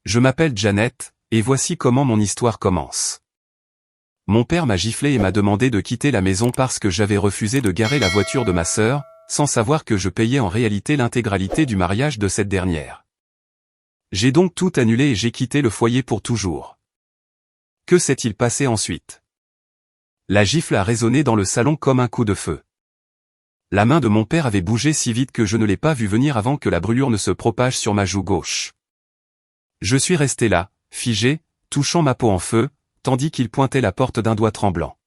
Je m'appelle Janet, et voici comment mon histoire commence. Mon père m'a giflé et m'a demandé de quitter la maison parce que j'avais refusé de garer la voiture de ma sœur, sans savoir que je payais en réalité l'intégralité du mariage de cette dernière. J'ai donc tout annulé et j'ai quitté le foyer pour toujours. Que s'est-il passé ensuite? La gifle a résonné dans le salon comme un coup de feu. La main de mon père avait bougé si vite que je ne l'ai pas vu venir avant que la brûlure ne se propage sur ma joue gauche. Je suis resté là, figé, touchant ma peau en feu, tandis qu'il pointait la porte d'un doigt tremblant.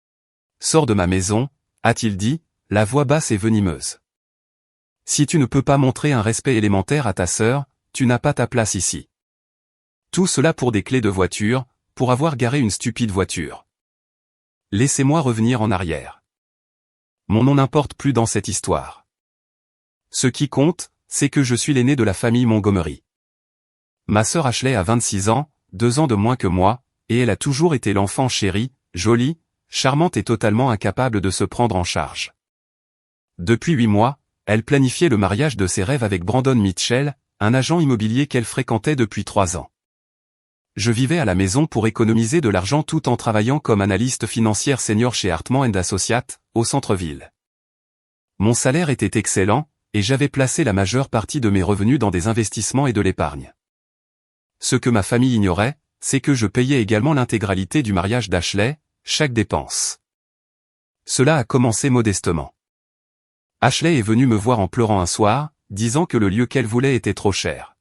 « Sors de ma maison », a-t-il dit, la voix basse et venimeuse. « Si tu ne peux pas montrer un respect élémentaire à ta sœur, tu n'as pas ta place ici. » Tout cela pour des clés de voiture, pour avoir garé une stupide voiture. Laissez-moi revenir en arrière. Mon nom n'importe plus dans cette histoire. Ce qui compte, c'est que je suis l'aîné de la famille Montgomery. Ma sœur Ashley a 26 ans, 2 ans de moins que moi, et elle a toujours été l'enfant chéri, jolie, charmante et totalement incapable de se prendre en charge. Depuis 8 mois, elle planifiait le mariage de ses rêves avec Brandon Mitchell, un agent immobilier qu'elle fréquentait depuis 3 ans. Je vivais à la maison pour économiser de l'argent tout en travaillant comme analyste financière senior chez Hartman & Associates, au centre-ville. Mon salaire était excellent, et j'avais placé la majeure partie de mes revenus dans des investissements et de l'épargne. Ce que ma famille ignorait, c'est que je payais également l'intégralité du mariage d'Ashley, chaque dépense. Cela a commencé modestement. Ashley est venue me voir en pleurant un soir, disant que le lieu qu'elle voulait était trop cher.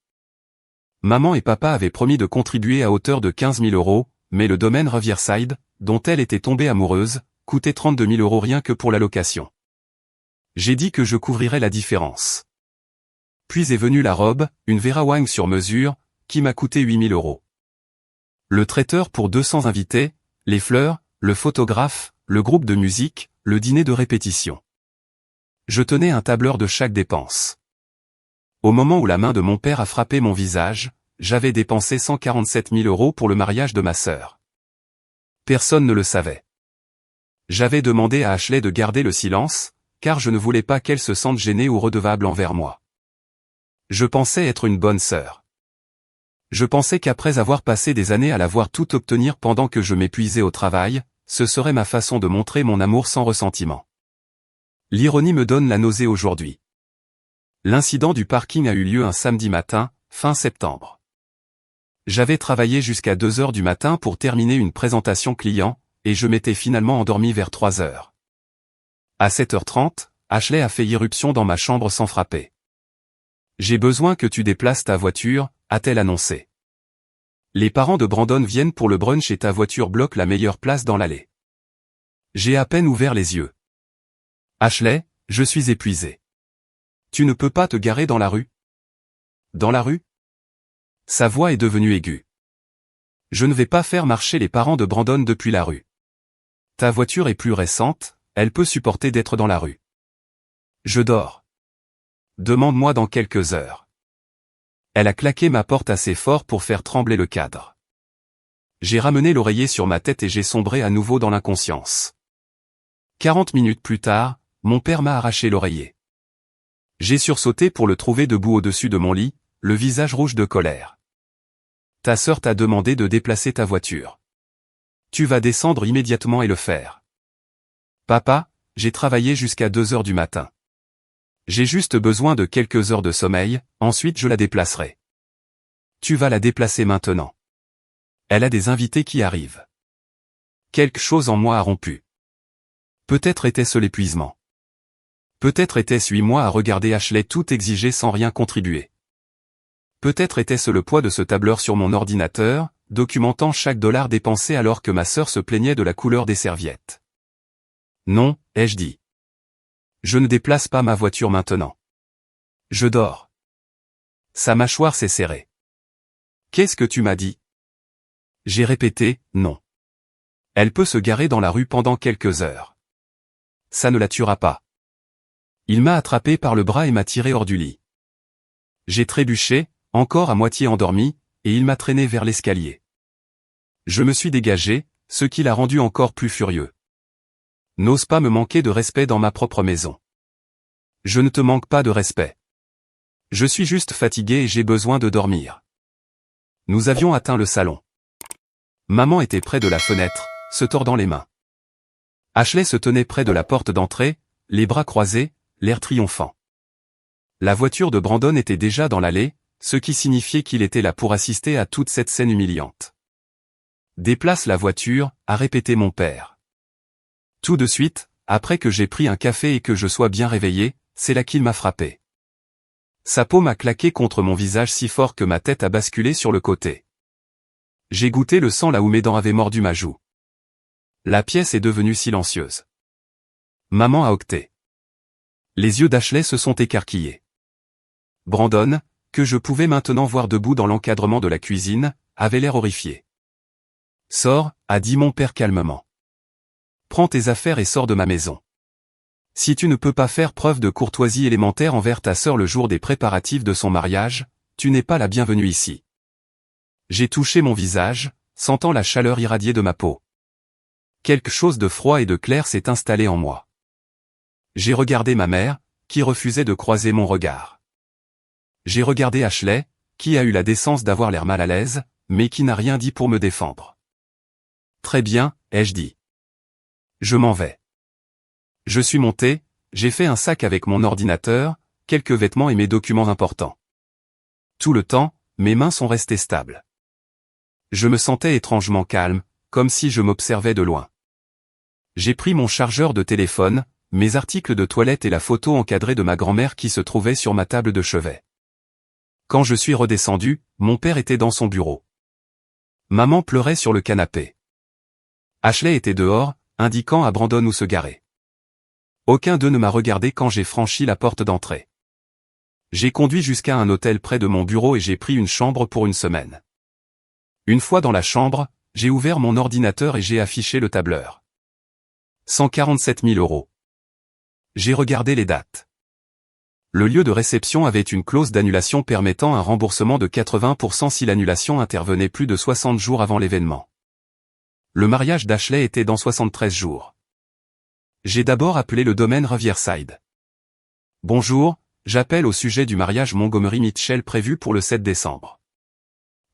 Maman et papa avaient promis de contribuer à hauteur de 15 000 €, mais le domaine Riverside, dont elle était tombée amoureuse, coûtait 32 000 € rien que pour la location. J'ai dit que je couvrirais la différence. Puis est venue la robe, une Vera Wang sur mesure, qui m'a coûté 8 000 €. Le traiteur pour 200 invités, les fleurs, le photographe, le groupe de musique, le dîner de répétition. Je tenais un tableur de chaque dépense. Au moment où la main de mon père a frappé mon visage, j'avais dépensé 147 000 € pour le mariage de ma sœur. Personne ne le savait. J'avais demandé à Ashley de garder le silence, car je ne voulais pas qu'elle se sente gênée ou redevable envers moi. Je pensais être une bonne sœur. Je pensais qu'après avoir passé des années à la voir tout obtenir pendant que je m'épuisais au travail, ce serait ma façon de montrer mon amour sans ressentiment. L'ironie me donne la nausée aujourd'hui. L'incident du parking a eu lieu un samedi matin, fin septembre. J'avais travaillé jusqu'à 2 heures du matin pour terminer une présentation client, et je m'étais finalement endormi vers 3 heures. À 7h30, Ashley a fait irruption dans ma chambre sans frapper. « J'ai besoin que tu déplaces ta voiture », a-t-elle annoncé. « Les parents de Brandon viennent pour le brunch et ta voiture bloque la meilleure place dans l'allée. » J'ai à peine ouvert les yeux. « Ashley, je suis épuisé. Tu ne peux pas te garer dans la rue? » Dans la rue? Sa voix est devenue aiguë. Je ne vais pas faire marcher les parents de Brandon depuis la rue. Ta voiture est plus récente, elle peut supporter d'être dans la rue. Je dors. Demande-moi dans quelques heures. Elle a claqué ma porte assez fort pour faire trembler le cadre. J'ai ramené l'oreiller sur ma tête et j'ai sombré à nouveau dans l'inconscience. 40 minutes plus tard, mon père m'a arraché l'oreiller. J'ai sursauté pour le trouver debout au-dessus de mon lit, le visage rouge de colère. Ta sœur t'a demandé de déplacer ta voiture. Tu vas descendre immédiatement et le faire. Papa, j'ai travaillé jusqu'à 2 heures du matin. J'ai juste besoin de quelques heures de sommeil, ensuite je la déplacerai. Tu vas la déplacer maintenant. Elle a des invités qui arrivent. Quelque chose en moi a rompu. Peut-être était-ce l'épuisement. Peut-être était-ce 8 mois à regarder Ashley tout exiger sans rien contribuer. Peut-être était-ce le poids de ce tableur sur mon ordinateur, documentant chaque dollar dépensé alors que ma sœur se plaignait de la couleur des serviettes. Non, ai-je dit. Je ne déplace pas ma voiture maintenant. Je dors. Sa mâchoire s'est serrée. Qu'est-ce que tu m'as dit? J'ai répété, non. Elle peut se garer dans la rue pendant quelques heures. Ça ne la tuera pas. Il m'a attrapé par le bras et m'a tiré hors du lit. J'ai trébuché, encore à moitié endormi, et il m'a traîné vers l'escalier. Je me suis dégagé, ce qui l'a rendu encore plus furieux. N'ose pas me manquer de respect dans ma propre maison. Je ne te manque pas de respect. Je suis juste fatigué et j'ai besoin de dormir. Nous avions atteint le salon. Maman était près de la fenêtre, se tordant les mains. Ashley se tenait près de la porte d'entrée, les bras croisés, l'air triomphant. La voiture de Brandon était déjà dans l'allée, ce qui signifiait qu'il était là pour assister à toute cette scène humiliante. « Déplace la voiture », a répété mon père. Tout de suite, après que j'ai pris un café et que je sois bien réveillé, c'est là qu'il m'a frappé. Sa peau m'a claqué contre mon visage si fort que ma tête a basculé sur le côté. J'ai goûté le sang là où mes dents avaient mordu ma joue. La pièce est devenue silencieuse. Maman a octé. Les yeux d'Ashley se sont écarquillés. Brandon, que je pouvais maintenant voir debout dans l'encadrement de la cuisine, avait l'air horrifié. « Sors », a dit mon père calmement. « Prends tes affaires et sors de ma maison. Si tu ne peux pas faire preuve de courtoisie élémentaire envers ta sœur le jour des préparatifs de son mariage, tu n'es pas la bienvenue ici. » J'ai touché mon visage, sentant la chaleur irradier de ma peau. Quelque chose de froid et de clair s'est installé en moi. J'ai regardé ma mère, qui refusait de croiser mon regard. J'ai regardé Ashley, qui a eu la décence d'avoir l'air mal à l'aise, mais qui n'a rien dit pour me défendre. « Très bien », ai-je dit. « Je m'en vais. » Je suis monté, j'ai fait un sac avec mon ordinateur, quelques vêtements et mes documents importants. Tout le temps, mes mains sont restées stables. Je me sentais étrangement calme, comme si je m'observais de loin. J'ai pris mon chargeur de téléphone, mes articles de toilette et la photo encadrée de ma grand-mère qui se trouvait sur ma table de chevet. Quand je suis redescendu, mon père était dans son bureau. Maman pleurait sur le canapé. Ashley était dehors, indiquant à Brandon où se garer. Aucun d'eux ne m'a regardé quand j'ai franchi la porte d'entrée. J'ai conduit jusqu'à un hôtel près de mon bureau et j'ai pris une chambre pour une semaine. Une fois dans la chambre, j'ai ouvert mon ordinateur et j'ai affiché le tableur. 147 000 €. J'ai regardé les dates. Le lieu de réception avait une clause d'annulation permettant un remboursement de 80% si l'annulation intervenait plus de 60 jours avant l'événement. Le mariage d'Ashley était dans 73 jours. J'ai d'abord appelé le domaine Riverside. « Bonjour, j'appelle au sujet du mariage Montgomery Mitchell prévu pour le 7 décembre.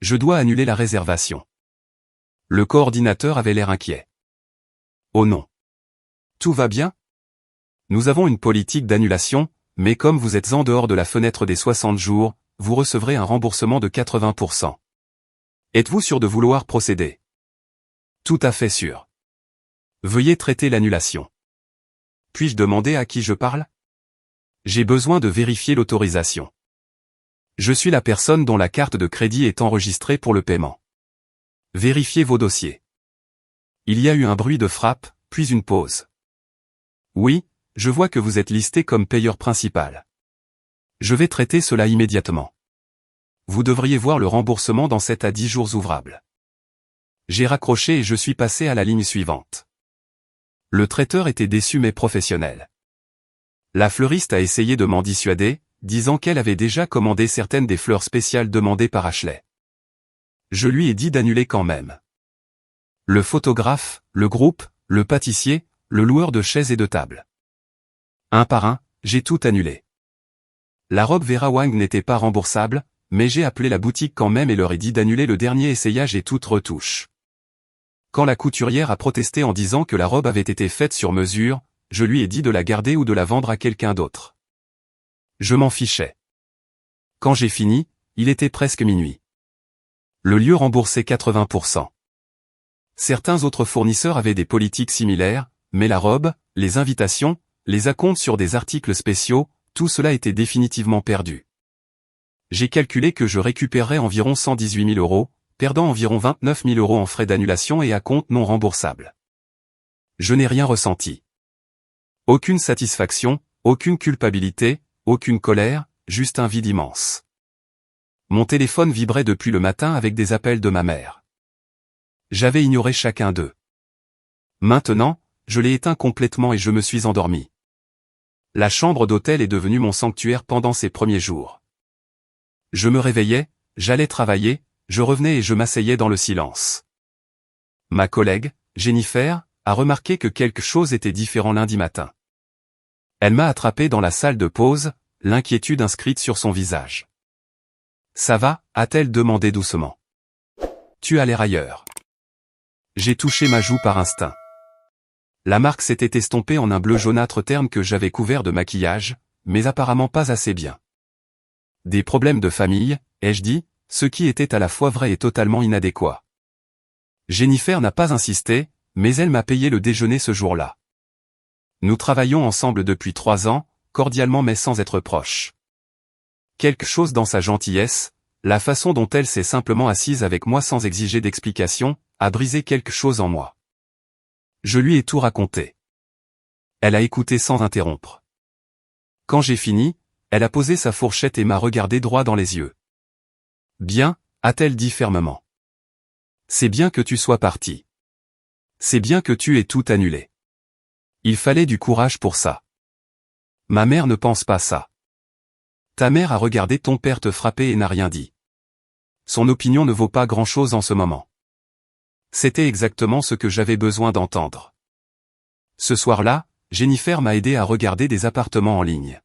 Je dois annuler la réservation. » Le coordinateur avait l'air inquiet. « Oh non. Tout va bien ? Nous avons une politique d'annulation, mais comme vous êtes en dehors de la fenêtre des 60 jours, vous recevrez un remboursement de 80%. Êtes-vous sûr de vouloir procéder ? Tout à fait sûr. Veuillez traiter l'annulation. Puis-je demander à qui je parle ? J'ai besoin de vérifier l'autorisation. Je suis la personne dont la carte de crédit est enregistrée pour le paiement. Vérifiez vos dossiers. Il y a eu un bruit de frappe, puis une pause. Oui, je vois que vous êtes listé comme payeur principal. Je vais traiter cela immédiatement. Vous devriez voir le remboursement dans 7 à 10 jours ouvrables. J'ai raccroché et je suis passé à la ligne suivante. Le traiteur était déçu mais professionnel. La fleuriste a essayé de m'en dissuader, disant qu'elle avait déjà commandé certaines des fleurs spéciales demandées par Ashley. Je lui ai dit d'annuler quand même. Le photographe, le groupe, le pâtissier, le loueur de chaises et de tables. Un par un, j'ai tout annulé. La robe Vera Wang n'était pas remboursable, mais j'ai appelé la boutique quand même et leur ai dit d'annuler le dernier essayage et toute retouche. Quand la couturière a protesté en disant que la robe avait été faite sur mesure, je lui ai dit de la garder ou de la vendre à quelqu'un d'autre. Je m'en fichais. Quand j'ai fini, il était presque minuit. Le lieu remboursait 80%. Certains autres fournisseurs avaient des politiques similaires, mais la robe, les invitations, les acomptes sur des articles spéciaux, tout cela était définitivement perdu. J'ai calculé que je récupérerais environ 118 000 €, perdant environ 29 000 € en frais d'annulation et acomptes non remboursables. Je n'ai rien ressenti. Aucune satisfaction, aucune culpabilité, aucune colère, juste un vide immense. Mon téléphone vibrait depuis le matin avec des appels de ma mère. J'avais ignoré chacun d'eux. Maintenant, je l'ai éteint complètement et je me suis endormi. La chambre d'hôtel est devenue mon sanctuaire pendant ces premiers jours. Je me réveillais, j'allais travailler, je revenais et je m'asseyais dans le silence. Ma collègue, Jennifer, a remarqué que quelque chose était différent lundi matin. Elle m'a attrapé dans la salle de pause, l'inquiétude inscrite sur son visage. « Ça va ?» a-t-elle demandé doucement. tu as l'air ailleurs. J'ai touché ma joue par instinct. La marque s'était estompée en un bleu jaunâtre terne que j'avais couvert de maquillage, mais apparemment pas assez bien. Des problèmes de famille, ai-je dit, ce qui était à la fois vrai et totalement inadéquat. Jennifer n'a pas insisté, mais elle m'a payé le déjeuner ce jour-là. Nous travaillons ensemble depuis 3 ans, cordialement mais sans être proches. Quelque chose dans sa gentillesse, la façon dont elle s'est simplement assise avec moi sans exiger d'explication, a brisé quelque chose en moi. Je lui ai tout raconté. Elle a écouté sans interrompre. Quand j'ai fini, elle a posé sa fourchette et m'a regardé droit dans les yeux. « Bien », a-t-elle dit fermement. « C'est bien que tu sois parti. C'est bien que tu aies tout annulé. Il fallait du courage pour ça. Ma mère ne pense pas ça. Ta mère a regardé ton père te frapper et n'a rien dit. Son opinion ne vaut pas grand-chose en ce moment. » C'était exactement ce que j'avais besoin d'entendre. Ce soir-là, Jennifer m'a aidé à regarder des appartements en ligne.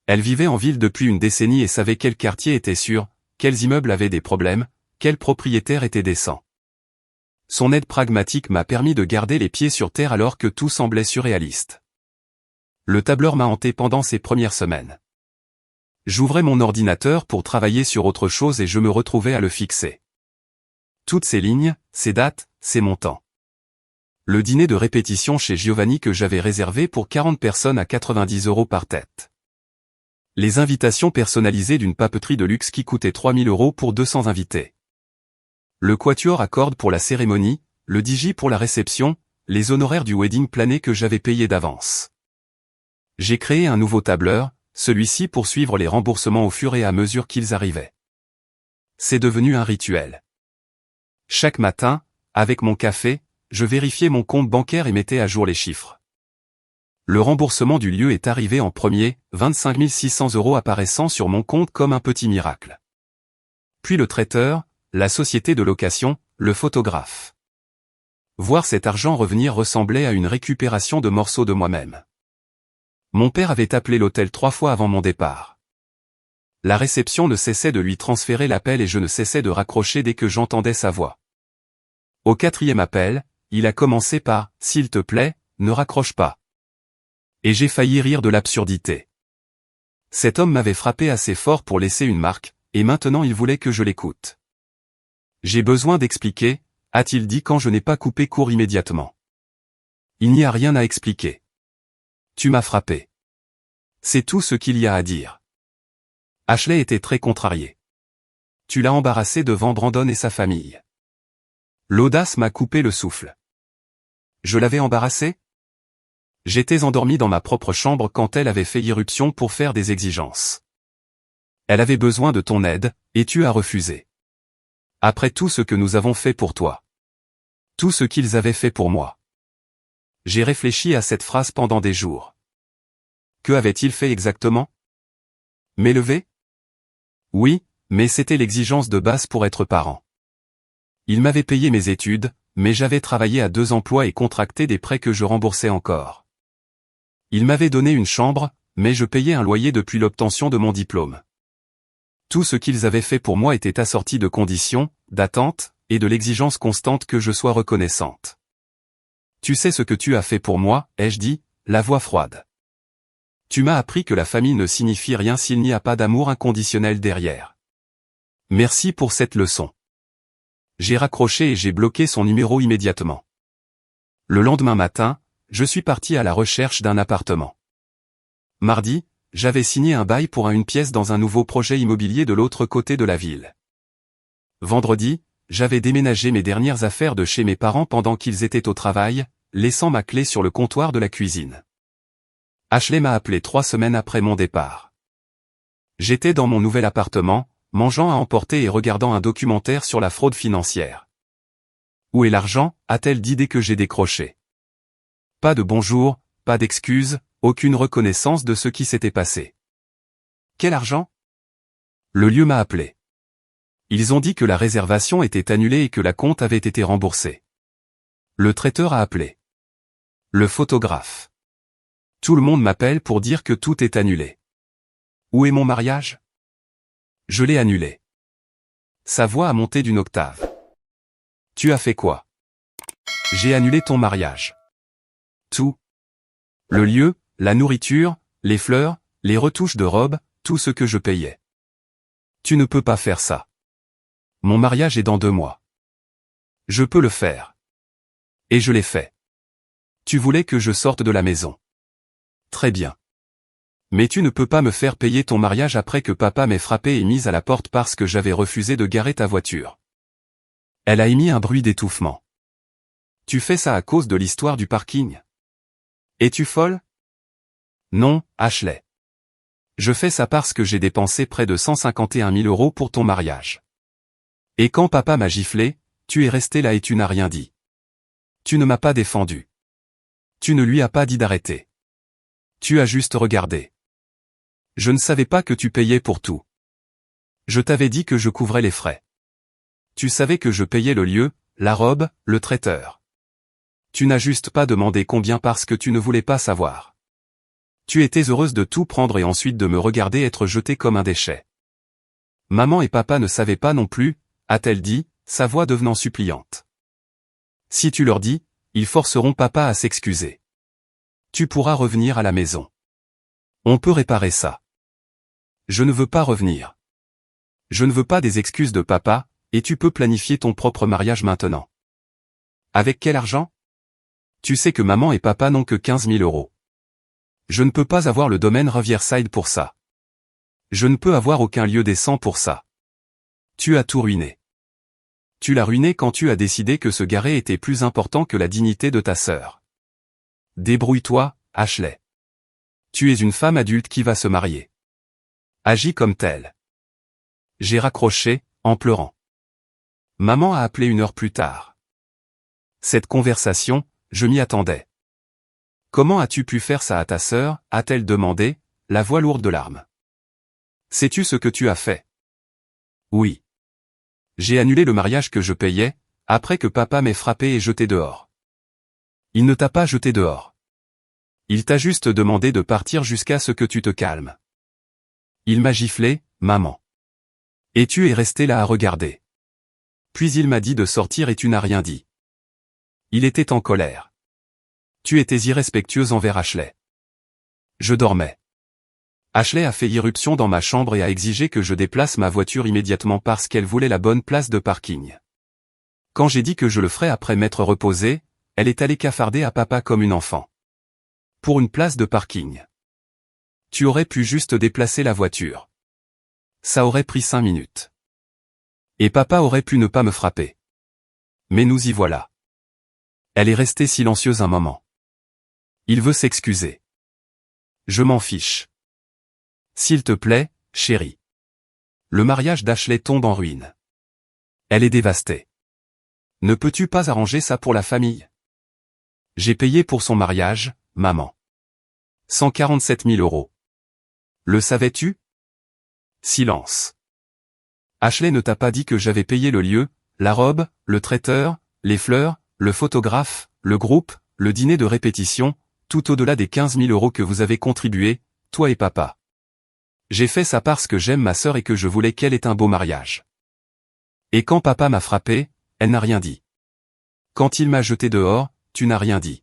Elle vivait en ville depuis une décennie et savait quel quartier était sûr, quels immeubles avaient des problèmes, quels propriétaires étaient décents. Son aide pragmatique m'a permis de garder les pieds sur terre alors que tout semblait surréaliste. Le tableur m'a hanté pendant ces premières semaines. J'ouvrais mon ordinateur pour travailler sur autre chose et je me retrouvais à le fixer. Toutes ces lignes, ces dates, ces montants. Le dîner de répétition chez Giovanni que j'avais réservé pour 40 personnes à 90 € par tête. Les invitations personnalisées d'une papeterie de luxe qui coûtait 3000 € pour 200 invités. Le quatuor à cordes pour la cérémonie, le DJ pour la réception, les honoraires du wedding plané que j'avais payé d'avance. J'ai créé un nouveau tableur, celui-ci pour suivre les remboursements au fur et à mesure qu'ils arrivaient. C'est devenu un rituel. Chaque matin, avec mon café, je vérifiais mon compte bancaire et mettais à jour les chiffres. Le remboursement du lieu est arrivé en premier, 25 600 € apparaissant sur mon compte comme un petit miracle. Puis le traiteur, la société de location, le photographe. Voir cet argent revenir ressemblait à une récupération de morceaux de moi-même. Mon père avait appelé l'hôtel 3 fois avant mon départ. La réception ne cessait de lui transférer l'appel et je ne cessais de raccrocher dès que j'entendais sa voix. Au 4e appel, il a commencé par « S'il te plaît, ne raccroche pas ». Et j'ai failli rire de l'absurdité. Cet homme m'avait frappé assez fort pour laisser une marque, et maintenant il voulait que je l'écoute. J'ai besoin d'expliquer, a-t-il dit quand je n'ai pas coupé court immédiatement. Il n'y a rien à expliquer. Tu m'as frappé. C'est tout ce qu'il y a à dire. Ashley était très contrarié. Tu l'as embarrassé devant Brandon et sa famille. L'audace m'a coupé le souffle. Je l'avais embarrassé ? J'étais endormi dans ma propre chambre quand elle avait fait irruption pour faire des exigences. Elle avait besoin de ton aide, et tu as refusé. Après tout ce que nous avons fait pour toi. Tout ce qu'ils avaient fait pour moi. J'ai réfléchi à cette phrase pendant des jours. Que avait-il fait exactement ? M'élever ? Oui, mais c'était l'exigence de base pour être parent. Il m'avait payé mes études, mais j'avais travaillé à 2 emplois et contracté des prêts que je remboursais encore. Il m'avait donné une chambre, mais je payais un loyer depuis l'obtention de mon diplôme. Tout ce qu'ils avaient fait pour moi était assorti de conditions, d'attentes, et de l'exigence constante que je sois reconnaissante. Tu sais ce que tu as fait pour moi, ai-je dit, la voix froide. Tu m'as appris que la famille ne signifie rien s'il n'y a pas d'amour inconditionnel derrière. Merci pour cette leçon. J'ai raccroché et j'ai bloqué son numéro immédiatement. Le lendemain matin, je suis parti à la recherche d'un appartement. Mardi, j'avais signé un bail pour une pièce dans un nouveau projet immobilier de l'autre côté de la ville. Vendredi, j'avais déménagé mes dernières affaires de chez mes parents pendant qu'ils étaient au travail, laissant ma clé sur le comptoir de la cuisine. Ashley m'a appelé 3 semaines après mon départ. J'étais dans mon nouvel appartement, mangeant à emporter et regardant un documentaire sur la fraude financière. Où est l'argent, a-t-elle dit dès que j'ai décroché. Pas de bonjour, pas d'excuses, aucune reconnaissance de ce qui s'était passé. Quel argent ? Le lieu m'a appelé. Ils ont dit que la réservation était annulée et que la compte avait été remboursée. Le traiteur a appelé. Le photographe. Tout le monde m'appelle pour dire que tout est annulé. Où est mon mariage ? Je l'ai annulé. Sa voix a monté d'une octave. Tu as fait quoi? J'ai annulé ton mariage. Tout. Le lieu, la nourriture, les fleurs, les retouches de robe, tout ce que je payais. Tu ne peux pas faire ça. Mon mariage est dans 2 mois. Je peux le faire. Et je l'ai fait. Tu voulais que je sorte de la maison. Très bien. Mais tu ne peux pas me faire payer ton mariage après que papa m'ait frappé et mise à la porte parce que j'avais refusé de garer ta voiture. Elle a émis un bruit d'étouffement. Tu fais ça à cause de l'histoire du parking? Es-tu folle? Non, Ashley. Je fais ça parce que j'ai dépensé près de 151 000 € pour ton mariage. Et quand papa m'a giflé, tu es resté là et tu n'as rien dit. Tu ne m'as pas défendu. Tu ne lui as pas dit d'arrêter. Tu as juste regardé. Je ne savais pas que tu payais pour tout. Je t'avais dit que je couvrais les frais. Tu savais que je payais le lieu, la robe, le traiteur. Tu n'as juste pas demandé combien parce que tu ne voulais pas savoir. Tu étais heureuse de tout prendre et ensuite de me regarder être jetée comme un déchet. Maman et papa ne savaient pas non plus, a-t-elle dit, sa voix devenant suppliante. Si tu leur dis, ils forceront papa à s'excuser. Tu pourras revenir à la maison. On peut réparer ça. Je ne veux pas revenir. Je ne veux pas des excuses de papa, et tu peux planifier ton propre mariage maintenant. Avec quel argent? Tu sais que maman et papa n'ont que 15 000 €. Je ne peux pas avoir le domaine Riverside pour ça. Je ne peux avoir aucun lieu décent pour ça. Tu as tout ruiné. Tu l'as ruiné quand tu as décidé que se garer était plus important que la dignité de ta sœur. Débrouille-toi, Ashley. Tu es une femme adulte qui va se marier. Agis comme telle. J'ai raccroché, en pleurant. Maman a appelé 1 heure plus tard. Cette conversation, je m'y attendais. Comment as-tu pu faire ça à ta sœur, a-t-elle demandé, la voix lourde de larmes. Sais-tu ce que tu as fait? Oui. J'ai annulé le mariage que je payais, après que papa m'ait frappé et jeté dehors. Il ne t'a pas jeté dehors. Il t'a juste demandé de partir jusqu'à ce que tu te calmes. Il m'a giflé, maman. Et tu es resté là à regarder. Puis il m'a dit de sortir et tu n'as rien dit. Il était en colère. Tu étais irrespectueuse envers Ashley. Je dormais. Ashley a fait irruption dans ma chambre et a exigé que je déplace ma voiture immédiatement parce qu'elle voulait la bonne place de parking. Quand j'ai dit que je le ferais après m'être reposé, elle est allée cafarder à papa comme une enfant. Pour une place de parking. Tu aurais pu juste déplacer la voiture. Ça aurait pris 5 minutes. Et papa aurait pu ne pas me frapper. Mais nous y voilà. Elle est restée silencieuse un moment. Il veut s'excuser. Je m'en fiche. S'il te plaît, chérie. Le mariage d'Ashley tombe en ruine. Elle est dévastée. Ne peux-tu pas arranger ça pour la famille? J'ai payé pour son mariage, maman. 147 000 €. Le savais-tu? Silence. Ashley ne t'a pas dit que j'avais payé le lieu, la robe, le traiteur, les fleurs, le photographe, le groupe, le dîner de répétition, tout au-delà des 15 000 € que vous avez contribué, toi et papa. J'ai fait ça parce que j'aime ma sœur et que je voulais qu'elle ait un beau mariage. Et quand papa m'a frappé, elle n'a rien dit. Quand il m'a jeté dehors, tu n'as rien dit.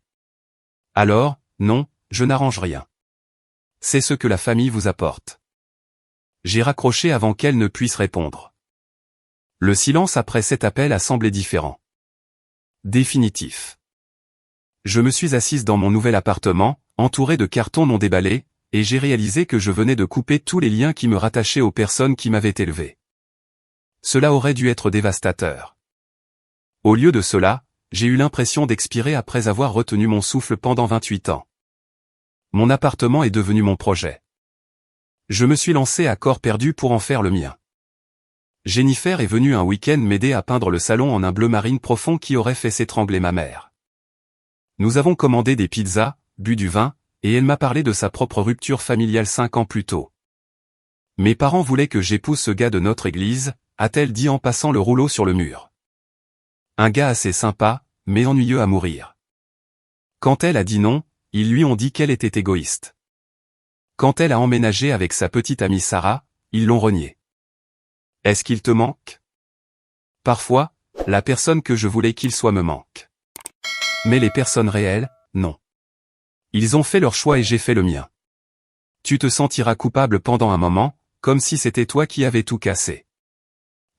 Alors, non, je n'arrange rien. C'est ce que la famille vous apporte. J'ai raccroché avant qu'elle ne puisse répondre. Le silence après cet appel a semblé différent. Définitif. Je me suis assise dans mon nouvel appartement, entouré de cartons non déballés, et j'ai réalisé que je venais de couper tous les liens qui me rattachaient aux personnes qui m'avaient élevé. Cela aurait dû être dévastateur. Au lieu de cela, j'ai eu l'impression d'expirer après avoir retenu mon souffle pendant 28 ans. Mon appartement est devenu mon projet. Je me suis lancé à corps perdu pour en faire le mien. Jennifer est venue un week-end m'aider à peindre le salon en un bleu marine profond qui aurait fait s'étrangler ma mère. Nous avons commandé des pizzas, bu du vin, et elle m'a parlé de sa propre rupture familiale 5 ans plus tôt. Mes parents voulaient que j'épouse ce gars de notre église, a-t-elle dit en passant le rouleau sur le mur. Un gars assez sympa, mais ennuyeux à mourir. Quand elle a dit non, ils lui ont dit qu'elle était égoïste. Quand elle a emménagé avec sa petite amie Sarah, ils l'ont renié. Est-ce qu'il te manque? Parfois, La personne que je voulais qu'il soit me manque. Mais les personnes réelles, non. Ils ont fait leur choix et j'ai fait le mien. Tu te sentiras coupable pendant un moment, comme si c'était toi qui avais tout cassé.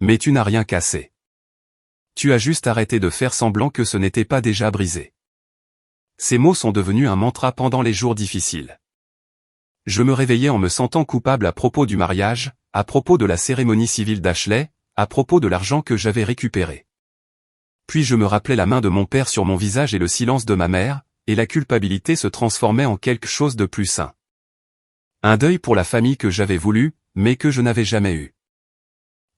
Mais tu n'as rien cassé. Tu as juste arrêté de faire semblant que ce n'était pas déjà brisé. Ces mots sont devenus un mantra pendant les jours difficiles. Je me réveillais en me sentant coupable à propos du mariage, à propos de la cérémonie civile d'Ashley, à propos de l'argent que j'avais récupéré. Puis je me rappelais la main de mon père sur mon visage et le silence de ma mère, et la culpabilité se transformait en quelque chose de plus sain. Un deuil pour la famille que j'avais voulu, mais que je n'avais jamais eu.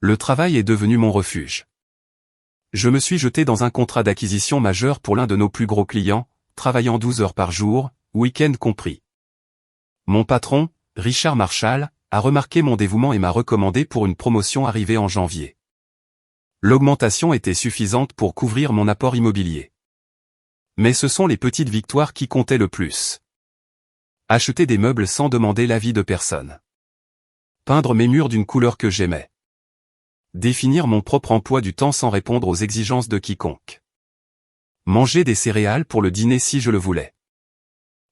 Le travail est devenu mon refuge. Je me suis jeté dans un contrat d'acquisition majeur pour l'un de nos plus gros clients, travaillant 12 heures par jour, week-end compris. Mon patron, Richard Marshall, a remarqué mon dévouement et m'a recommandé pour une promotion arrivée en janvier. L'augmentation était suffisante pour couvrir mon apport immobilier. Mais ce sont les petites victoires qui comptaient le plus. Acheter des meubles sans demander l'avis de personne. Peindre mes murs d'une couleur que j'aimais. Définir mon propre emploi du temps sans répondre aux exigences de quiconque. Manger des céréales pour le dîner si je le voulais.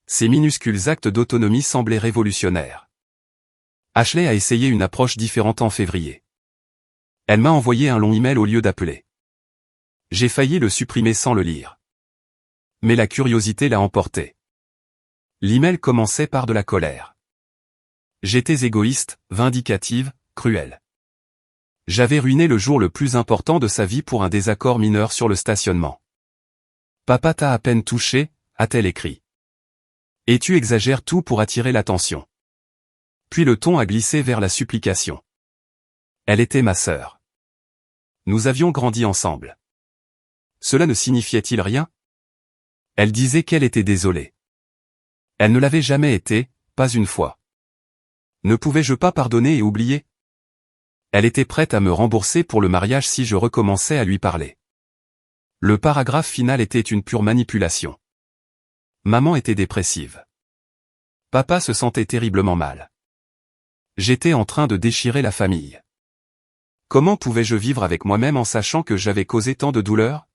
Ces minuscules actes d'autonomie semblaient révolutionnaires. Ashley a essayé une approche différente en février. Elle m'a envoyé un long email au lieu d'appeler. J'ai failli le supprimer sans le lire. Mais la curiosité l'a emporté. L'email commençait par de la colère. J'étais égoïste, vindicative, cruelle. J'avais ruiné le jour le plus important de sa vie pour un désaccord mineur sur le stationnement. Papa t'a à peine touché, a-t-elle écrit. Et tu exagères tout pour attirer l'attention. Puis le ton a glissé vers la supplication. Elle était ma sœur. Nous avions grandi ensemble. Cela ne signifiait-il rien? Elle disait qu'elle était désolée. Elle ne l'avait jamais été, pas une fois. Ne pouvais-je pas pardonner et oublier? Elle était prête à me rembourser pour le mariage si je recommençais à lui parler. Le paragraphe final était une pure manipulation. Maman était dépressive. Papa se sentait terriblement mal. J'étais en train de déchirer la famille. Comment pouvais-je vivre avec moi-même en sachant que j'avais causé tant de douleur?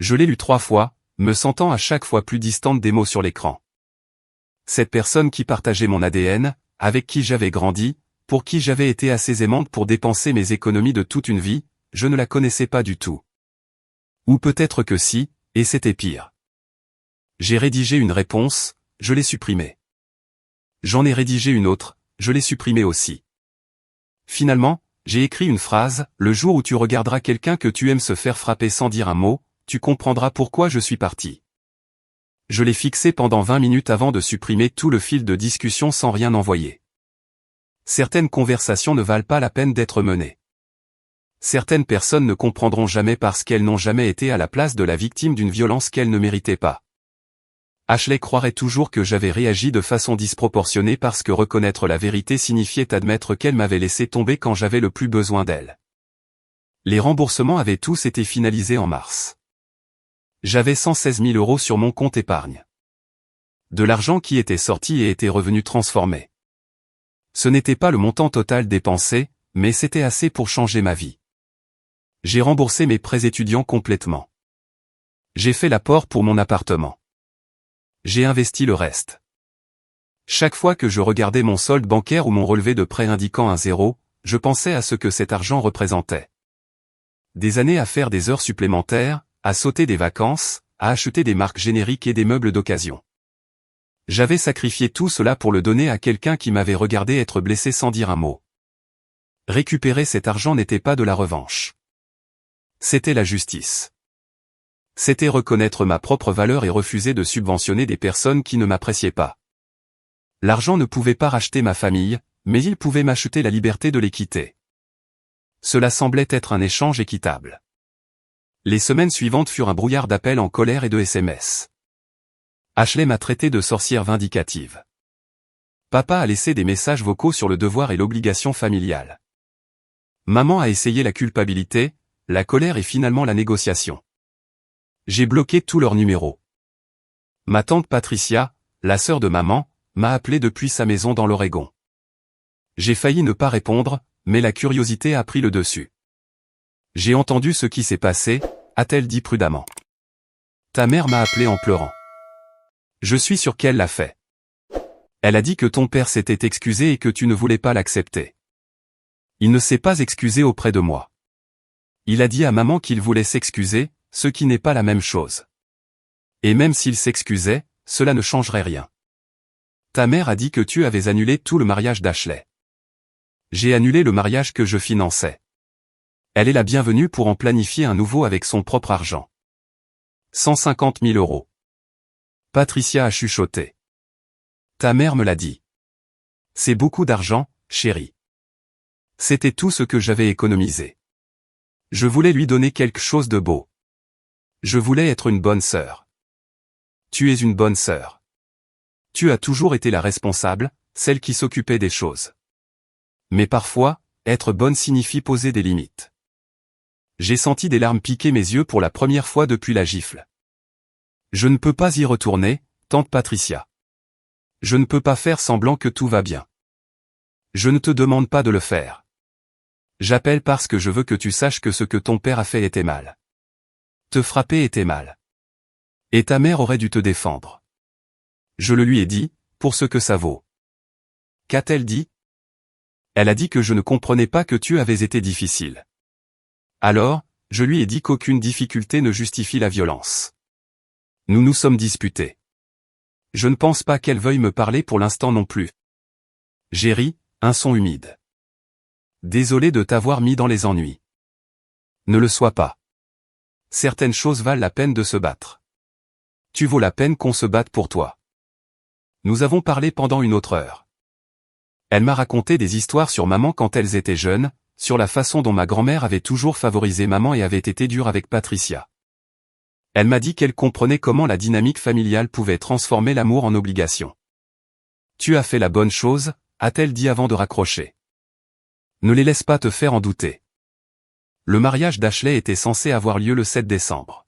Je l'ai lu 3 fois, me sentant à chaque fois plus distante des mots sur l'écran. Cette personne qui partageait mon ADN, avec qui j'avais grandi, pour qui j'avais été assez aimante pour dépenser mes économies de toute une vie, je ne la connaissais pas du tout. Ou peut-être que si, et c'était pire. J'ai rédigé une réponse, je l'ai supprimée. J'en ai rédigé une autre, je l'ai supprimée aussi. Finalement, j'ai écrit une phrase, le jour où tu regarderas quelqu'un que tu aimes se faire frapper sans dire un mot, tu comprendras pourquoi je suis parti. Je l'ai fixé pendant 20 minutes avant de supprimer tout le fil de discussion sans rien envoyer. Certaines conversations ne valent pas la peine d'être menées. Certaines personnes ne comprendront jamais parce qu'elles n'ont jamais été à la place de la victime d'une violence qu'elles ne méritaient pas. Ashley croirait toujours que j'avais réagi de façon disproportionnée parce que reconnaître la vérité signifiait admettre qu'elle m'avait laissé tomber quand j'avais le plus besoin d'elle. Les remboursements avaient tous été finalisés en mars. J'avais 116 000 € sur mon compte épargne. De l'argent qui était sorti et était revenu transformé. Ce n'était pas le montant total dépensé, mais c'était assez pour changer ma vie. J'ai remboursé mes prêts étudiants complètement. J'ai fait l'apport pour mon appartement. J'ai investi le reste. Chaque fois que je regardais mon solde bancaire ou mon relevé de prêt indiquant un 0, je pensais à ce que cet argent représentait. Des années à faire des heures supplémentaires, à sauter des vacances, à acheter des marques génériques et des meubles d'occasion. J'avais sacrifié tout cela pour le donner à quelqu'un qui m'avait regardé être blessé sans dire un mot. Récupérer cet argent n'était pas de la revanche. C'était la justice. C'était reconnaître ma propre valeur et refuser de subventionner des personnes qui ne m'appréciaient pas. L'argent ne pouvait pas racheter ma famille, mais il pouvait m'acheter la liberté de les quitter. Cela semblait être un échange équitable. Les semaines suivantes furent un brouillard d'appels en colère et de SMS. Ashley m'a traité de sorcière vindicative. Papa a laissé des messages vocaux sur le devoir et l'obligation familiale. Maman a essayé la culpabilité, la colère et finalement la négociation. J'ai bloqué tous leurs numéros. Ma tante Patricia, la sœur de maman, m'a appelé depuis sa maison dans l'Oregon. J'ai failli ne pas répondre, mais la curiosité a pris le dessus. J'ai entendu ce qui s'est passé, a-t-elle dit prudemment. Ta mère m'a appelé en pleurant. Je suis sûr qu'elle l'a fait. Elle a dit que ton père s'était excusé et que tu ne voulais pas l'accepter. Il ne s'est pas excusé auprès de moi. Il a dit à maman qu'il voulait s'excuser, ce qui n'est pas la même chose. Et même s'il s'excusait, cela ne changerait rien. Ta mère a dit que tu avais annulé tout le mariage d'Ashley. J'ai annulé le mariage que je finançais. Elle est la bienvenue pour en planifier un nouveau avec son propre argent. 150 000 €. Patricia a chuchoté. Ta mère me l'a dit. C'est beaucoup d'argent, chérie. C'était tout ce que j'avais économisé. Je voulais lui donner quelque chose de beau. Je voulais être une bonne sœur. Tu es une bonne sœur. Tu as toujours été la responsable, celle qui s'occupait des choses. Mais parfois, être bonne signifie poser des limites. J'ai senti des larmes piquer mes yeux pour la première fois depuis la gifle. Je ne peux pas y retourner, tante Patricia. Je ne peux pas faire semblant que tout va bien. Je ne te demande pas de le faire. J'appelle parce que je veux que tu saches que ce que ton père a fait était mal. Te frapper était mal. Et ta mère aurait dû te défendre. Je le lui ai dit, pour ce que ça vaut. Qu'a-t-elle dit? Elle a dit que je ne comprenais pas que tu avais été difficile. Alors, je lui ai dit qu'aucune difficulté ne justifie la violence. Nous nous sommes disputés. Je ne pense pas qu'elle veuille me parler pour l'instant non plus. J'ai ri, un son humide. Désolé de t'avoir mis dans les ennuis. Ne le sois pas. Certaines choses valent la peine de se battre. Tu vaux la peine qu'on se batte pour toi. Nous avons parlé pendant une autre heure. Elle m'a raconté des histoires sur maman quand elles étaient jeunes, sur la façon dont ma grand-mère avait toujours favorisé maman et avait été dure avec Patricia. Elle m'a dit qu'elle comprenait comment la dynamique familiale pouvait transformer l'amour en obligation. Tu as fait la bonne chose, a-t-elle dit avant de raccrocher. Ne les laisse pas te faire en douter. Le mariage d'Ashley était censé avoir lieu le 7 décembre.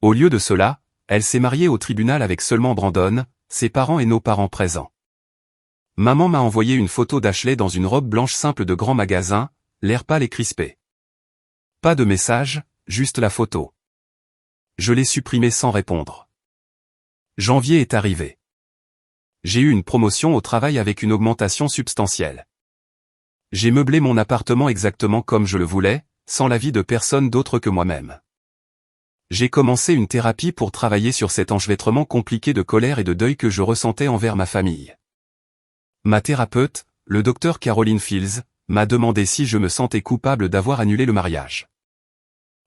Au lieu de cela, elle s'est mariée au tribunal avec seulement Brandon, ses parents et nos parents présents. Maman m'a envoyé une photo d'Ashley dans une robe blanche simple de grand magasin, l'air pâle et crispé. Pas de message, juste la photo. Je l'ai supprimée sans répondre. Janvier est arrivé. J'ai eu une promotion au travail avec une augmentation substantielle. J'ai meublé mon appartement exactement comme je le voulais, sans l'avis de personne d'autre que moi-même. J'ai commencé une thérapie pour travailler sur cet enchevêtrement compliqué de colère et de deuil que je ressentais envers ma famille. Ma thérapeute, le docteur Caroline Fields, m'a demandé si je me sentais coupable d'avoir annulé le mariage.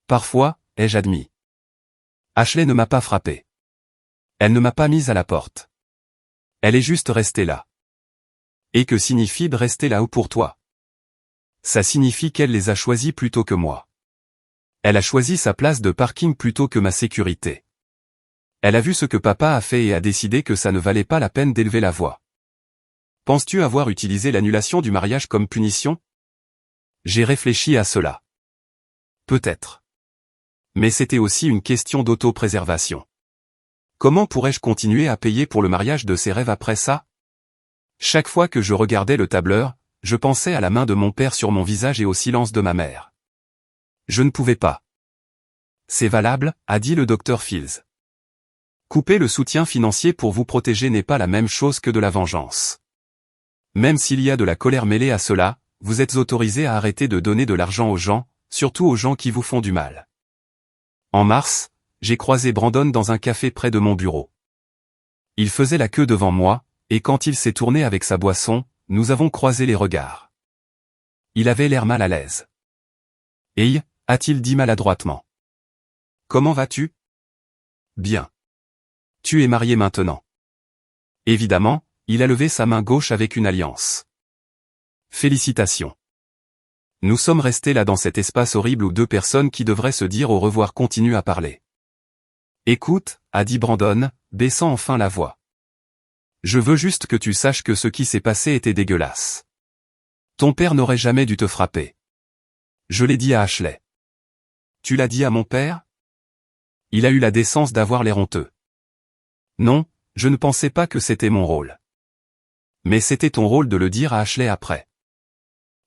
Parfois, ai-je admis. Ashley ne m'a pas frappé. Elle ne m'a pas mise à la porte. Elle est juste restée là. Et que signifie de rester là-haut pour toi? Ça signifie qu'elle les a choisis plutôt que moi. Elle a choisi sa place de parking plutôt que ma sécurité. Elle a vu ce que papa a fait et a décidé que ça ne valait pas la peine d'élever la voix. Penses-tu avoir utilisé l'annulation du mariage comme punition? J'ai réfléchi à cela. Peut-être. Mais c'était aussi une question d'autopréservation. Comment pourrais-je continuer à payer pour le mariage de ses rêves après ça? Chaque fois que je regardais le tableur, je pensais à la main de mon père sur mon visage et au silence de ma mère. Je ne pouvais pas. C'est valable, a dit le docteur Fields. Couper le soutien financier pour vous protéger n'est pas la même chose que de la vengeance. Même s'il y a de la colère mêlée à cela, vous êtes autorisé à arrêter de donner de l'argent aux gens, surtout aux gens qui vous font du mal. En mars, j'ai croisé Brandon dans un café près de mon bureau. Il faisait la queue devant moi, et quand il s'est tourné avec sa boisson, nous avons croisé les regards. Il avait l'air mal à l'aise. « Hey » a-t-il dit maladroitement. « Comment vas-tu ? » ?»« Bien. »« Tu es marié maintenant. » Évidemment, il a levé sa main gauche avec une alliance. « Félicitations. » Nous sommes restés là dans cet espace horrible où deux personnes qui devraient se dire au revoir continuent à parler. « Écoute, » a dit Brandon, baissant enfin la voix. « Je veux juste que tu saches que ce qui s'est passé était dégueulasse. Ton père n'aurait jamais dû te frapper. Je l'ai dit à Ashley. Tu l'as dit à mon père? Il a eu la décence d'avoir l'air honteux. Non, je ne pensais pas que c'était mon rôle. Mais c'était ton rôle de le dire à Ashley après.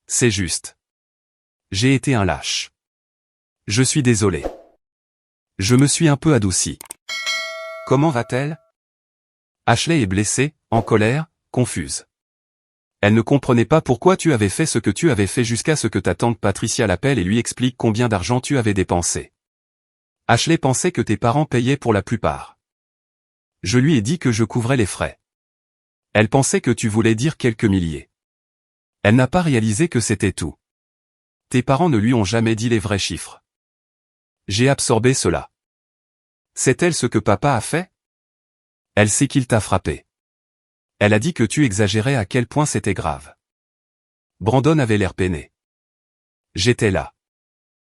C'est juste. J'ai été un lâche. Je suis désolé. Je me suis un peu adouci. Comment va-t-elle? Ashley est blessée, en colère, confuse. Elle ne comprenait pas pourquoi tu avais fait ce que tu avais fait jusqu'à ce que ta tante Patricia l'appelle et lui explique combien d'argent tu avais dépensé. Ashley pensait que tes parents payaient pour la plupart. Je lui ai dit que je couvrais les frais. Elle pensait que tu voulais dire quelques milliers. Elle n'a pas réalisé que c'était tout. Tes parents ne lui ont jamais dit les vrais chiffres. J'ai absorbé cela. Sait-elle ce que papa a fait? Elle sait qu'il t'a frappé. Elle a dit que tu exagérais à quel point c'était grave. Brandon avait l'air peiné. J'étais là.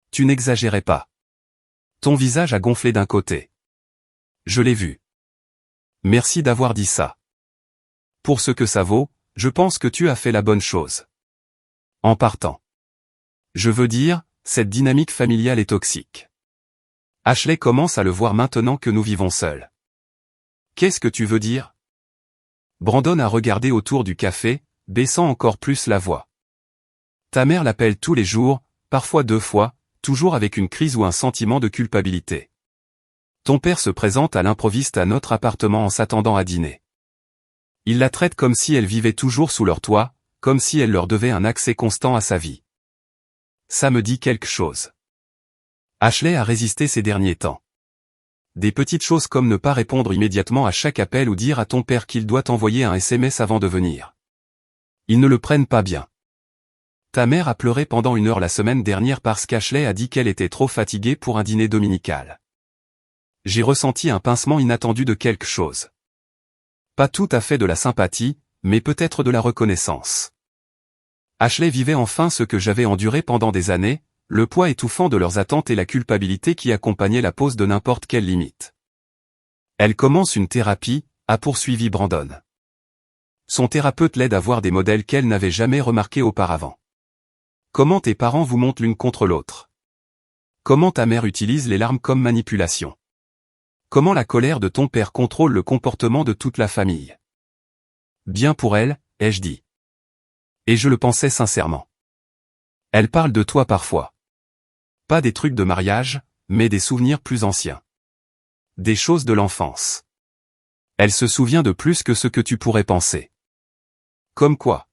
Tu n'exagérais pas. Ton visage a gonflé d'un côté. Je l'ai vu. Merci d'avoir dit ça. Pour ce que ça vaut, je pense que tu as fait la bonne chose. En partant. Je veux dire, cette dynamique familiale est toxique. Ashley commence à le voir maintenant que nous vivons seuls. Qu'est-ce que tu veux dire? Brandon a regardé autour du café, baissant encore plus la voix. Ta mère l'appelle tous les jours, parfois 2 fois, toujours avec une crise ou un sentiment de culpabilité. Ton père se présente à l'improviste à notre appartement en s'attendant à dîner. Il la traite comme si elle vivait toujours sous leur toit, comme si elle leur devait un accès constant à sa vie. Ça me dit quelque chose. Ashley a résisté ces derniers temps. Des petites choses comme ne pas répondre immédiatement à chaque appel ou dire à ton père qu'il doit envoyer un SMS avant de venir. Ils ne le prennent pas bien. Ta mère a pleuré pendant 1 heure la semaine dernière parce qu'Ashley a dit qu'elle était trop fatiguée pour un dîner dominical. J'ai ressenti un pincement inattendu de quelque chose. Pas tout à fait de la sympathie, mais peut-être de la reconnaissance. Ashley vivait enfin ce que j'avais enduré pendant des années, le poids étouffant de leurs attentes et la culpabilité qui accompagnait la pose de n'importe quelle limite. Elle commence une thérapie, a poursuivi Brandon. Son thérapeute l'aide à voir des modèles qu'elle n'avait jamais remarqués auparavant. Comment tes parents vous montent l'une contre l'autre? Comment ta mère utilise les larmes comme manipulation? Comment la colère de ton père contrôle le comportement de toute la famille? Bien pour elle, ai-je dit. Et je le pensais sincèrement. Elle parle de toi parfois. Pas des trucs de mariage, mais des souvenirs plus anciens. Des choses de l'enfance. Elle se souvient de plus que ce que tu pourrais penser. Comme quoi?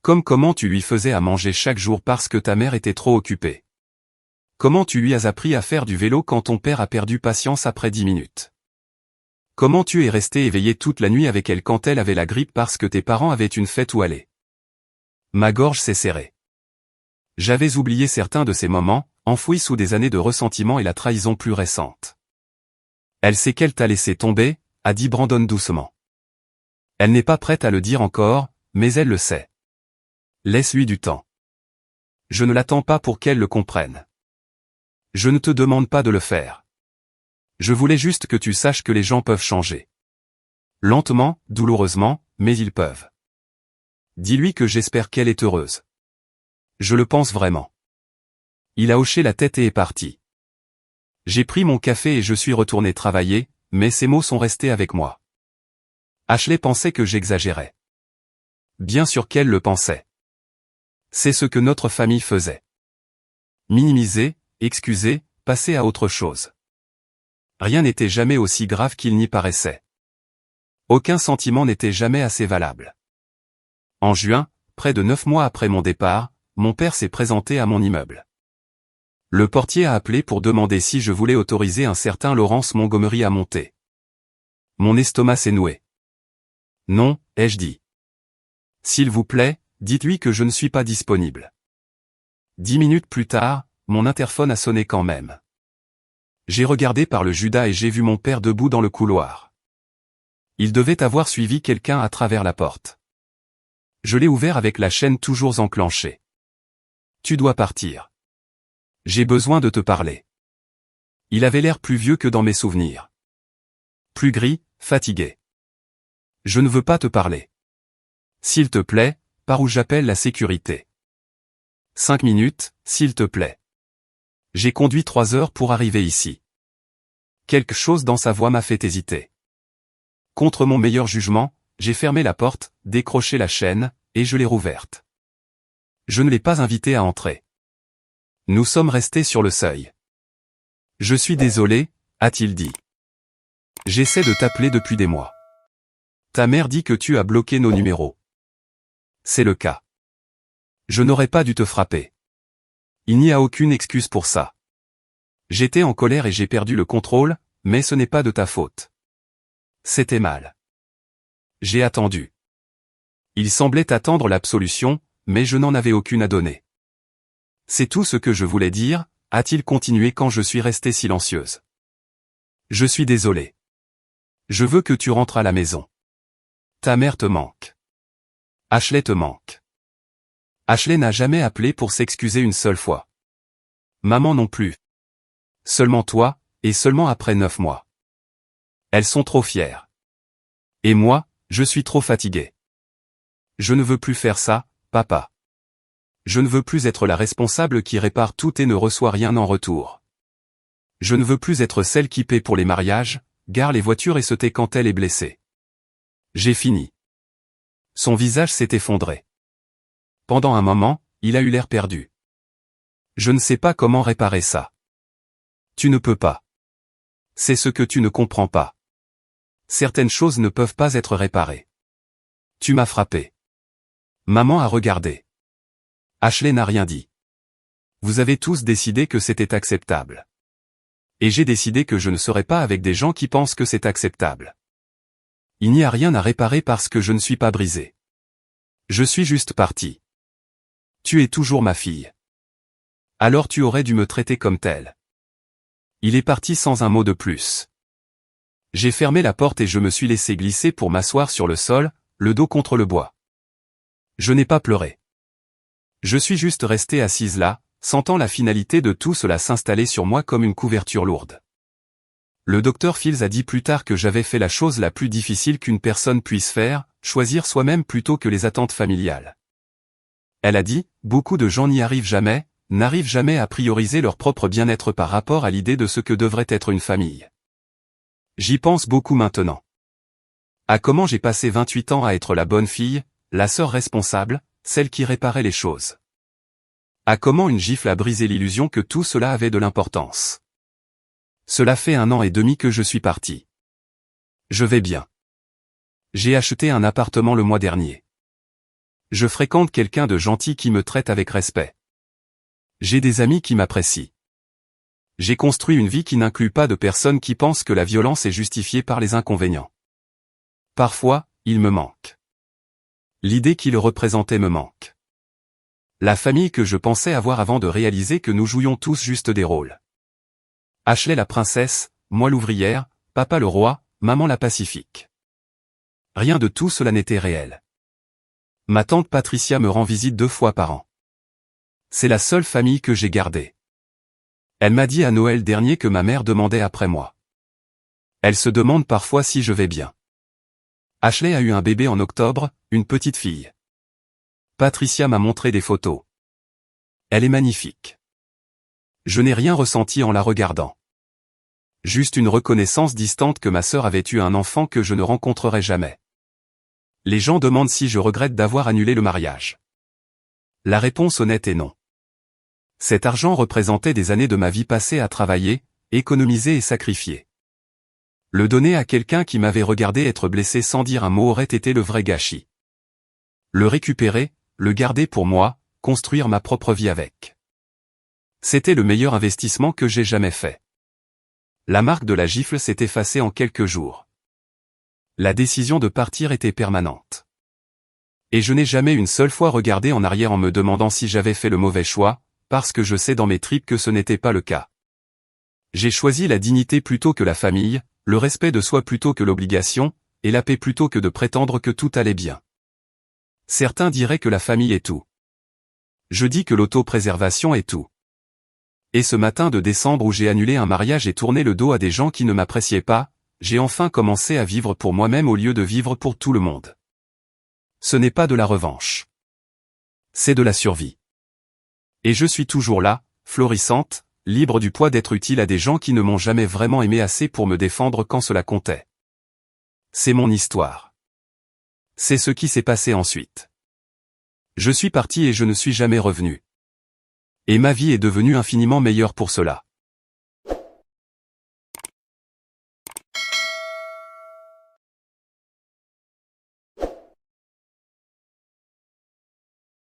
Comme comment tu lui faisais à manger chaque jour parce que ta mère était trop occupée. Comment tu lui as appris à faire du vélo quand ton père a perdu patience après 10 minutes. Comment tu es resté éveillé toute la nuit avec elle quand elle avait la grippe parce que tes parents avaient une fête où aller. Ma gorge s'est serrée. J'avais oublié certains de ces moments, enfouis sous des années de ressentiment et la trahison plus récente. Elle sait qu'elle t'a laissé tomber, a dit Brandon doucement. Elle n'est pas prête à le dire encore, mais elle le sait. Laisse-lui du temps. Je ne l'attends pas pour qu'elle le comprenne. Je ne te demande pas de le faire. Je voulais juste que tu saches que les gens peuvent changer. Lentement, douloureusement, mais ils peuvent. Dis-lui que j'espère qu'elle est heureuse. Je le pense vraiment. Il a hoché la tête et est parti. J'ai pris mon café et je suis retourné travailler, mais ces mots sont restés avec moi. Ashley pensait que j'exagérais. Bien sûr qu'elle le pensait. C'est ce que notre famille faisait. Minimiser, excuser, passer à autre chose. Rien n'était jamais aussi grave qu'il n'y paraissait. Aucun sentiment n'était jamais assez valable. En juin, près de 9 mois après mon départ, mon père s'est présenté à mon immeuble. Le portier a appelé pour demander si je voulais autoriser un certain Lawrence Montgomery à monter. Mon estomac s'est noué. Non, ai-je dit. S'il vous plaît, dites-lui que je ne suis pas disponible. 10 minutes plus tard, mon interphone a sonné quand même. J'ai regardé par le Judas et j'ai vu mon père debout dans le couloir. Il devait avoir suivi quelqu'un à travers la porte. Je l'ai ouvert avec la chaîne toujours enclenchée. Tu dois partir. J'ai besoin de te parler. Il avait l'air plus vieux que dans mes souvenirs. Plus gris, fatigué. Je ne veux pas te parler. S'il te plaît, par où j'appelle la sécurité. 5 minutes, s'il te plaît. J'ai conduit 3 heures pour arriver ici. Quelque chose dans sa voix m'a fait hésiter. Contre mon meilleur jugement, j'ai fermé la porte, décroché la chaîne, et je l'ai rouverte. Je ne l'ai pas invité à entrer. Nous sommes restés sur le seuil. Je suis désolé, a-t-il dit. J'essaie de t'appeler depuis des mois. Ta mère dit que tu as bloqué nos numéros. C'est le cas. Je n'aurais pas dû te frapper. Il n'y a aucune excuse pour ça. J'étais en colère et j'ai perdu le contrôle, mais ce n'est pas de ta faute. C'était mal. J'ai attendu. Il semblait attendre l'absolution, mais je n'en avais aucune à donner. C'est tout ce que je voulais dire, a-t-il continué quand je suis restée silencieuse. Je suis désolé. Je veux que tu rentres à la maison. Ta mère te manque. Ashley te manque. Ashley n'a jamais appelé pour s'excuser une seule fois. Maman non plus. Seulement toi, et seulement après 9 mois. Elles sont trop fières. Et moi, je suis trop fatiguée. Je ne veux plus faire ça, papa. Je ne veux plus être la responsable qui répare tout et ne reçoit rien en retour. Je ne veux plus être celle qui paie pour les mariages, gare les voitures et se tait quand elle est blessée. J'ai fini. Son visage s'est effondré. Pendant un moment, il a eu l'air perdu. Je ne sais pas comment réparer ça. Tu ne peux pas. C'est ce que tu ne comprends pas. Certaines choses ne peuvent pas être réparées. Tu m'as frappé. Maman a regardé. Ashley n'a rien dit. Vous avez tous décidé que c'était acceptable. Et j'ai décidé que je ne serai pas avec des gens qui pensent que c'est acceptable. Il n'y a rien à réparer parce que je ne suis pas brisé. Je suis juste parti. Tu es toujours ma fille. Alors tu aurais dû me traiter comme telle. Il est parti sans un mot de plus. J'ai fermé la porte et je me suis laissé glisser pour m'asseoir sur le sol, le dos contre le bois. Je n'ai pas pleuré. Je suis juste restée assise là, sentant la finalité de tout cela s'installer sur moi comme une couverture lourde. Le docteur Fields a dit plus tard que j'avais fait la chose la plus difficile qu'une personne puisse faire, choisir soi-même plutôt que les attentes familiales. Elle a dit, beaucoup de gens n'y arrivent jamais, n'arrivent jamais à prioriser leur propre bien-être par rapport à l'idée de ce que devrait être une famille. J'y pense beaucoup maintenant. À comment j'ai passé 28 ans à être la bonne fille, la sœur responsable, celle qui réparait les choses. À comment une gifle a brisé l'illusion que tout cela avait de l'importance. Cela fait 1 an et demi que je suis parti. Je vais bien. J'ai acheté un appartement le mois dernier. Je fréquente quelqu'un de gentil qui me traite avec respect. J'ai des amis qui m'apprécient. J'ai construit une vie qui n'inclut pas de personnes qui pensent que la violence est justifiée par les inconvénients. Parfois, il me manque. L'idée qui le représentait me manque. La famille que je pensais avoir avant de réaliser que nous jouions tous juste des rôles. Ashley la princesse, moi l'ouvrière, papa le roi, maman la pacifique. Rien de tout cela n'était réel. Ma tante Patricia me rend visite 2 fois par an. C'est la seule famille que j'ai gardée. Elle m'a dit à Noël dernier que ma mère demandait après moi. Elle se demande parfois si je vais bien. Ashley a eu un bébé en octobre, une petite fille. Patricia m'a montré des photos. Elle est magnifique. Je n'ai rien ressenti en la regardant. Juste une reconnaissance distante que ma sœur avait eu un enfant que je ne rencontrerai jamais. Les gens demandent si je regrette d'avoir annulé le mariage. La réponse honnête est non. Cet argent représentait des années de ma vie passée à travailler, économiser et sacrifier. Le donner à quelqu'un qui m'avait regardé être blessé sans dire un mot aurait été le vrai gâchis. Le récupérer, le garder pour moi, construire ma propre vie avec. C'était le meilleur investissement que j'ai jamais fait. La marque de la gifle s'est effacée en quelques jours. La décision de partir était permanente. Et je n'ai jamais une seule fois regardé en arrière en me demandant si j'avais fait le mauvais choix, parce que je sais dans mes tripes que ce n'était pas le cas. J'ai choisi la dignité plutôt que la famille, le respect de soi plutôt que l'obligation, et la paix plutôt que de prétendre que tout allait bien. Certains diraient que la famille est tout. Je dis que l'autopréservation est tout. Et ce matin de décembre où j'ai annulé un mariage et tourné le dos à des gens qui ne m'appréciaient pas, j'ai enfin commencé à vivre pour moi-même au lieu de vivre pour tout le monde. Ce n'est pas de la revanche. C'est de la survie. Et je suis toujours là, florissante, libre du poids d'être utile à des gens qui ne m'ont jamais vraiment aimé assez pour me défendre quand cela comptait. C'est mon histoire. C'est ce qui s'est passé ensuite. Je suis parti et je ne suis jamais revenu. Et ma vie est devenue infiniment meilleure pour cela.